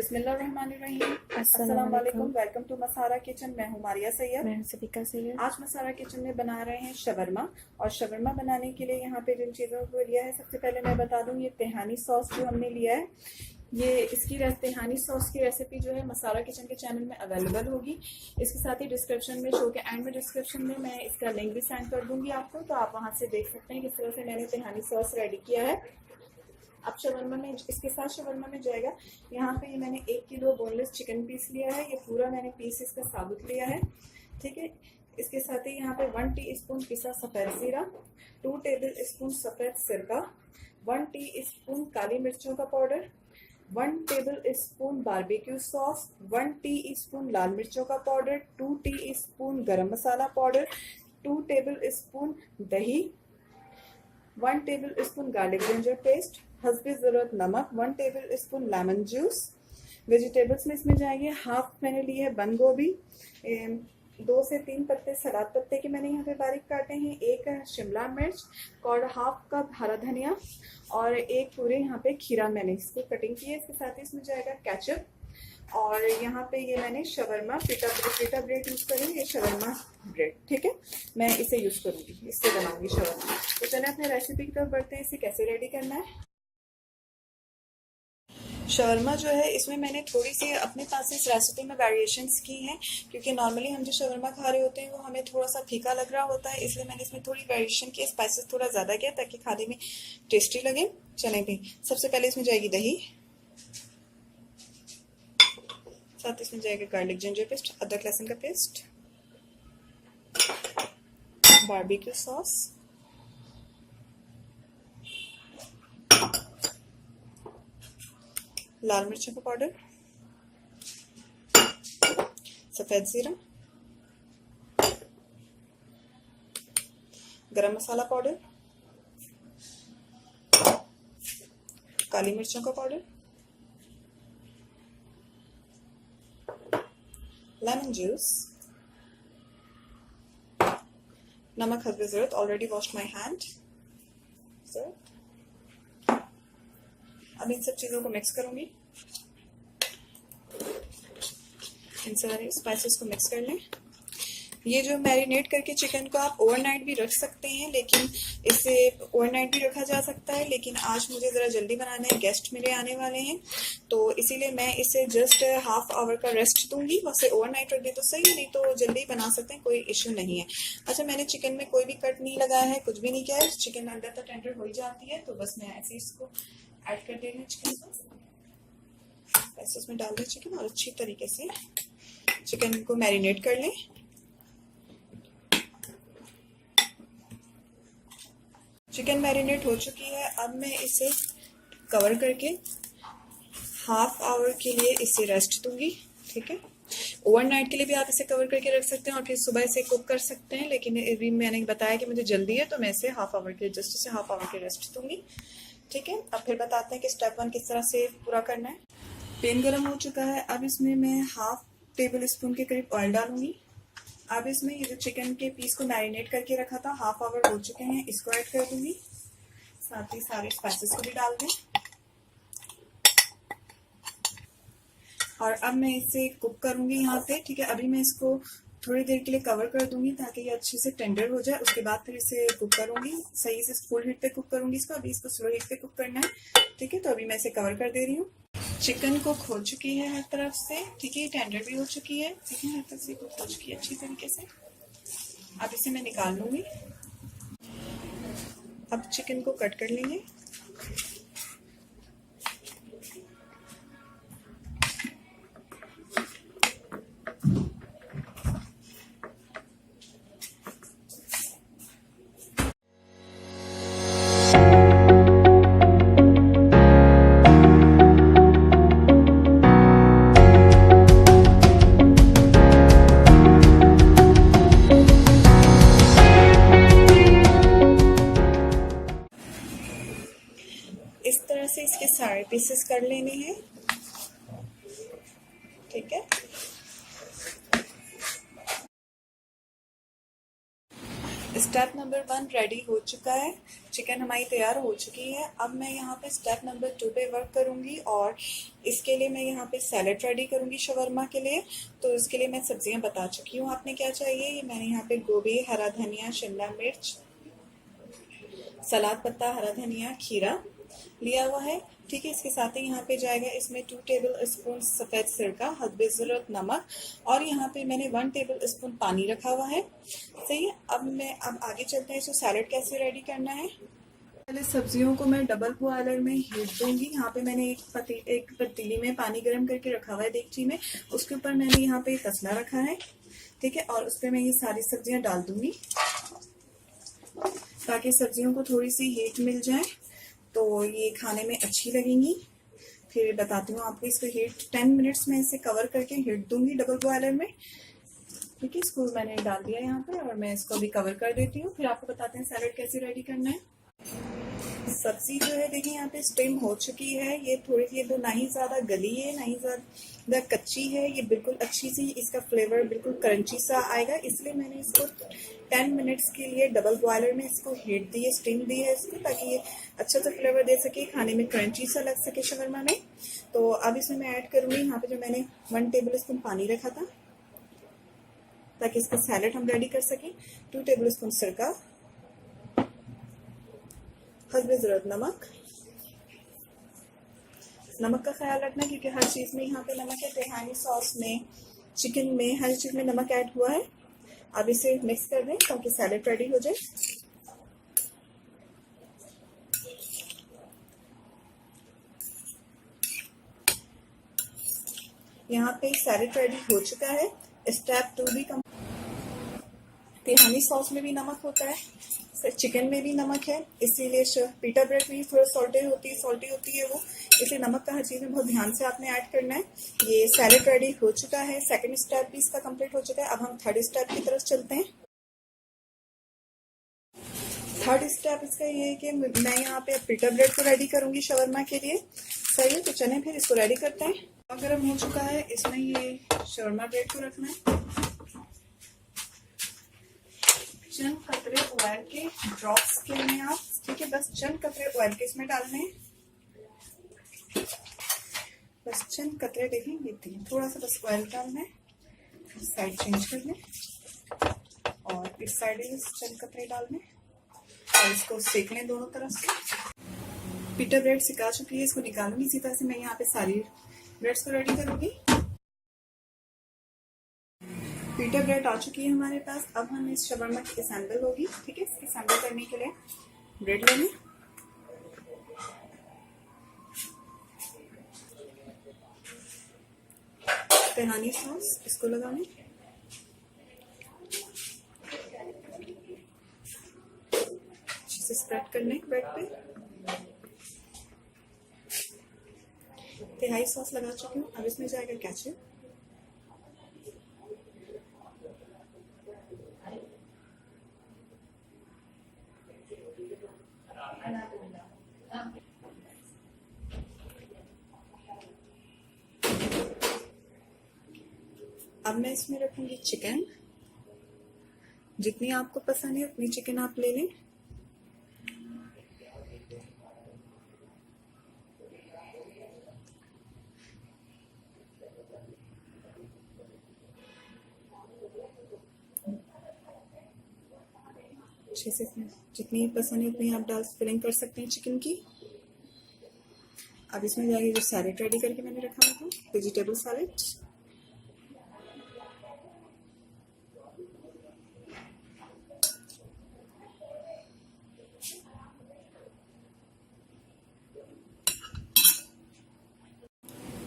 बिस्मिल्लाहिर्रहमानिर्रहीम। अस्सलाम वालेकुम। Welcome to Masara kitchen. मैं हूँ मारिया सैयद। मैं सबिका सैयद। आज मसारा किचन में बना रहे हैं शवरमा। और शवरमा बनाने के लिए यहाँ पे जिन चीज़ों को लिया है, सबसे पहले मैं बता दूँ, ये तेहानी सॉस जो हमने लिया है, ये इसकी तेहानी सॉस की रेसिपी जो है मसारा किचन के चैनल में अवेलेबल होगी। इसके साथ ही डिस्क्रिप्शन में, शो के एंड में डिस्क्रिप्शन में मैं इसका लिंक भी सेंड कर दूंगी आपको, तो आप वहाँ से देख सकते हैं किस तरह से मैंने तेहानी सॉस रेडी किया है। अब शवरमा में, इसके साथ शवरमा में जाएगा, यहाँ पे ये मैंने 1 किलो बोनलेस चिकन पीस लिया है। ये पूरा मैंने पीस इसका साबुत लिया है, ठीक है। इसके साथ ही यहाँ पे 1 टीस्पून पिसा सफ़ेद ज़ीरा, 2 टेबल स्पून सफ़ेद सिरका, 1 टीस्पून काली मिर्चों का powder, 1 tablespoon barbecue sauce, 1 teaspoon लाल मिर्चों का पाउडर, 2 टीस्पून गरम मसाला पाउडर, 2 टेबल स्पून दही, 1 tablespoon garlic ginger paste, हस्बे ज़रूरत नमक, 1 tablespoon lemon juice. Vegetables में इसमें जाएंगे, हाफ मैंने ली है बंद गोभी, 2 से 3 पत्ते सलाद पत्ते के मैंने यहाँ पे बारीक काटे हैं, 1 शिमला मिर्च और हाफ कप हरा धनिया और 1 पूरे यहाँ पे खीरा मैंने इसको कटिंग की है। इसके साथ ही इसमें जाएगा केचप। और यहाँ पे ये मैंने शवरमा पिटा ब्रेड यूज़ करूँगी, ये शवरमा ब्रेड, ठीक है, मैं इसे यूज़ करूँगी, इससे बनाऊँगी शवरमा। तो चलिए अपने रेसिपी की तरफ बढ़ते हैं, इसे कैसे रेडी करना है। शवरमा जो है, इसमें मैंने थोड़ी सी अपने पास इस रेसिपी में वेरिएशंस की हैं, क्योंकि नॉर्मली हम जो शवरमा खा रहे होते हैं वो हमें थोड़ा सा फीका लग रहा होता है, इसलिए मैंने इसमें थोड़ी वेरिएशन की, स्पाइसेस थोड़ा ज़्यादा किया ताकि खाने में टेस्टी लगे। चलें भी, सबसे पहले इसमें जाएगी दही, साथ इसमें जाएगा गार्लिक जिंजर पेस्ट, अदरक लहसुन का पेस्ट, बारबेक्यू सॉस, लाल मिर्चों का पाउडर, सफ़ेद ज़ीरा, गरम मसाला पाउडर, काली मिर्चों का पाउडर, लेमन जूस, नमक हस्बे ज़रूरत, ऑलरेडी वॉश्ड माई हैंड। अब इन सब चीज़ों को मिक्स करूंगी, इन सारे स्पाइसेस को मिक्स कर लें। ये जो मैरिनेट करके चिकन को आप ओवरनाइट भी रख सकते हैं, लेकिन इसे ओवरनाइट भी रखा जा सकता है, लेकिन आज मुझे ज़रा जल्दी बनाना है, गेस्ट मेरे आने वाले हैं, तो इसीलिए मैं इसे जस्ट हाफ आवर का रेस्ट दूंगी। वैसे ओवरनाइट रख दे तो सही, नहीं तो जल्दी बना सकते हैं, कोई इश्यू नहीं है। अच्छा, मैंने चिकन में कोई भी कट नहीं लगाया है, कुछ भी नहीं किया है, चिकन अंदर तक टेंडर हो ही जाती है, तो बस मैं ऐसे इसको ऐड कर दे रही हूँ चिकन को, ऐसे इसमें डाल दें चिकन और अच्छी तरीके से चिकन को मैरिनेट कर लें। चिकन मैरिनेट हो चुकी है, अब मैं इसे कवर करके हाफ आवर के लिए इसे रेस्ट दूंगी, ठीक है। ओवरनाइट के लिए भी आप इसे कवर करके रख सकते हैं और फिर सुबह इसे कुक कर सकते हैं, लेकिन अभी मैंने बताया कि मुझे जल्दी है, तो मैं इसे हाफ आवर के जस्ट इसे हाफ आवर के रेस्ट दूंगी, ठीक है। अब फिर बताते हैं कि स्टेप 1 किस तरह से पूरा करना है। पैन गर्म हो चुका है, अब इसमें मैं हाफ टेबल स्पून के करीब ऑयल डालूंगी। अब इसमें ये जो चिकन के पीस को मैरिनेट करके रखा था, हाफ आवर हो चुके हैं, इसको ऐड कर दूंगी, साथ ही सारे स्पाइसेस को भी डाल दें। और अब मैं इसे कुक करूंगी यहाँ पे, ठीक है। अभी मैं इसको थोड़ी देर के लिए कवर कर दूंगी ताकि ये अच्छे से टेंडर हो जाए, उसके बाद फिर इसे कुक करूंगी, सही से फुल हीट पे कुक करूंगी इसको। अभी इसको स्लो हीट पे कुक करना है, ठीक है। तो अभी मैं इसे कवर कर दे रही हूँ। चिकन कुक हो चुकी है हर तरफ से, ठीक है, टेंडर भी हो चुकी है, ठीक है, हर तरफ से कुक हो चुकी है अच्छी तरीके से। अब इसे मैं निकाल लूंगी। अब चिकन को कट कर लेंगे। इस तरह से इसके सारे पीसेस कर लेने हैं, ठीक है। स्टेप नंबर 1 रेडी हो चुका है, चिकन हमारी तैयार हो चुकी है। अब मैं यहाँ पे स्टेप नंबर 2 पे वर्क करूँगी और इसके लिए मैं यहाँ पे सैलड रेडी करूँगी शवरमा के लिए। तो इसके लिए मैं सब्जियाँ बता चुकी हूँ आपने क्या चाहिए। ये मैंने यहाँ पे गोभी, हरा धनिया, शिमला मिर्च, सलाद पत्ता, हरा धनिया, खीरा लिया हुआ है। ठीक है, इसके साथ ही यहाँ पे जाएगा इसमें 2 टेबल स्पून सफ़ेद सिरका, हस्बे ज़रूरत नमक, और यहाँ पे मैंने 1 टेबल स्पून पानी रखा हुआ है। सही है। अब आगे चलते हैं। इसको सैलड कैसे रेडी करना है। पहले सब्जियों को मैं डबल बॉयलर में हीट दूंगी। यहाँ पे मैंने एक पतीली में पानी गर्म करके रखा हुआ है देगची में। उसके ऊपर मैंने यहाँ पे तसला रखा है। ठीक है, और उस पर मैं ये सारी सब्जियाँ डाल दूंगी ताकि सब्जियों को थोड़ी सी हीट मिल जाए तो ये खाने में अच्छी लगेंगी। फिर बताती हूँ आपको। इसको हीट 10 मिनट्स में इसे कवर करके हीट दूंगी डबल बॉयलर में। ठीक है, इसको मैंने डाल दिया यहाँ पे और मैं इसको भी कवर कर देती हूँ। फिर आपको बताते हैं सैलड कैसे रेडी करना है। सब्जी जो है देखिए यहाँ पे स्टीम हो चुकी है। ये थोड़ी सी तो ना ही ज़्यादा गली है ना ही ज़्यादा कच्ची है। ये बिल्कुल अच्छी सी, इसका फ्लेवर बिल्कुल क्रंची सा आएगा। इसलिए मैंने इसको 10 मिनट्स के लिए डबल बॉयलर में इसको हीट दी है, स्टीम दी है इसको, ताकि ये अच्छा सा फ्लेवर दे सके, खाने में क्रंची सा लग सके शवरमा में। तो अब इसमें मैं ऐड करूँगी यहाँ पे जो मैंने 1 टेबल स्पून पानी रखा था ताकि इसका सैलड हम रेडी कर सकें। 2 टेबल स्पून सिरका, हस्बे ज़रूरत नमक। नमक का ख्याल रखना क्योंकि हर चीज़ में यहाँ पे नमक है। तेहानी सॉस में, चिकन में, हर चीज़ में नमक ऐड हुआ है। अब इसे मिक्स कर दें ताकि सैलड रेडी हो जाए। यहाँ पे सैलड रेडी हो चुका है। स्टेप 2 भी तेहानी सॉस में भी नमक होता है, चिकन में भी नमक है, इसीलिए पीटा ब्रेड भी थोड़ा सॉल्टी होती है वो, इसलिए नमक का हर चीज़ में बहुत ध्यान से आपने ऐड करना है। ये सैलड रेडी हो चुका है। सेकंड स्टेप भी इसका कंप्लीट हो चुका है। अब हम थर्ड स्टेप की तरफ चलते हैं। थर्ड स्टेप इसका ये है कि मैं यहाँ पे पीटा ब्रेड को रेडी करूँगी शवरमा के लिए। सही है, तो चलें फिर इसको रेडी करते हैं। गर्म हो चुका है, इसमें ये शवरमा ब्रेड को रखना है। चंद कतरे ऑयल के ड्रॉप्स के लिए आप, ठीक है, बस चंद कतरे ऑयल के इसमें डालने हैं। बस चंद कतरे देखेंगे, थोड़ा सा बस ऑयल डालना है। साइड चेंज कर लें और इस साइड ही चंद कतरे डालने और इसको सेक लें दोनों तरफ से। पीटा ब्रेड सिका चुकी है, इसको निकालूंगी। इसी तरह से मैं यहाँ पे सारी ब्रेड्स को रेडी करूंगी। पीटा ब्रेड आ चुकी है हमारे पास। अब हम इस शवरमा की असेंबल होगी। ठीक है, इसकी असेंबल करने के लिए ब्रेड लेंगे, तेहानी सॉस इसको लगाने, अच्छे से स्प्रेड करने ब्रेड पे। तेहाई सॉस लगा चुकी हूँ। अब इसमें जाएगा केचप, अब मैं इसमें रखूंगी चिकन। जितनी आपको पसंद है उतनी चिकन आप ले लें। अच्छे से जितनी पसंद है उतनी आप डाल फिलिंग कर सकते हैं चिकन की। अब इसमें जाएगी जो सैलेड रेडी करके मैंने रखा था, वेजिटेबल सैलेड।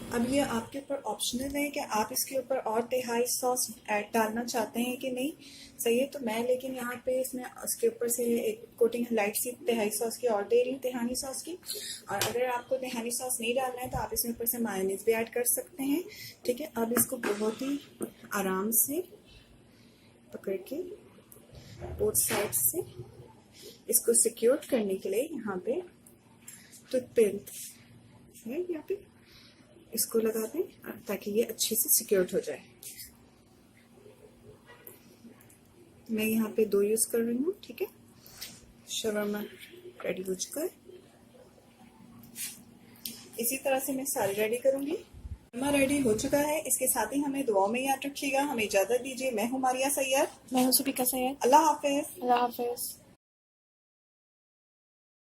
अब ये आपके ऊपर ऑप्शनल है कि आप इसके ऊपर और तिहाई सॉस ऐड डालना चाहते हैं कि नहीं। सही है, तो मैं लेकिन यहाँ पे इसमें इसके ऊपर से एक कोटिंग लाइट सी तिहाई सॉस की और दे रही हूँ, तिहानी सॉस की। और अगर आपको तिहानी सॉस नहीं डालना है तो आप इसमें ऊपर से मायोनीज भी ऐड कर सकते हैं। ठीक है, अब इसको बहुत ही आराम से पकड़ के बोथ साइड से इसको सिक्योर करने के लिए यहाँ पे टूथपिक है, यहाँ पे इसको लगा दें ताकि ये अच्छे से सिक्योर्ड हो जाए। मैं यहाँ पे 2 यूज कर रही हूँ, ठीक है। शवरमा रेडी हो चुका है। इसी तरह से मैं सारी रेडी करूंगी। शवरमा रेडी हो चुका है। इसके साथ ही हमें दुआओं में याद रखिएगा। हमें इजाजत दीजिए। मैं हूँ मारिया सैयद। मैं हूँ सुपीका सैयद। अल्लाह हाफिज। अल्लाह हाफिज।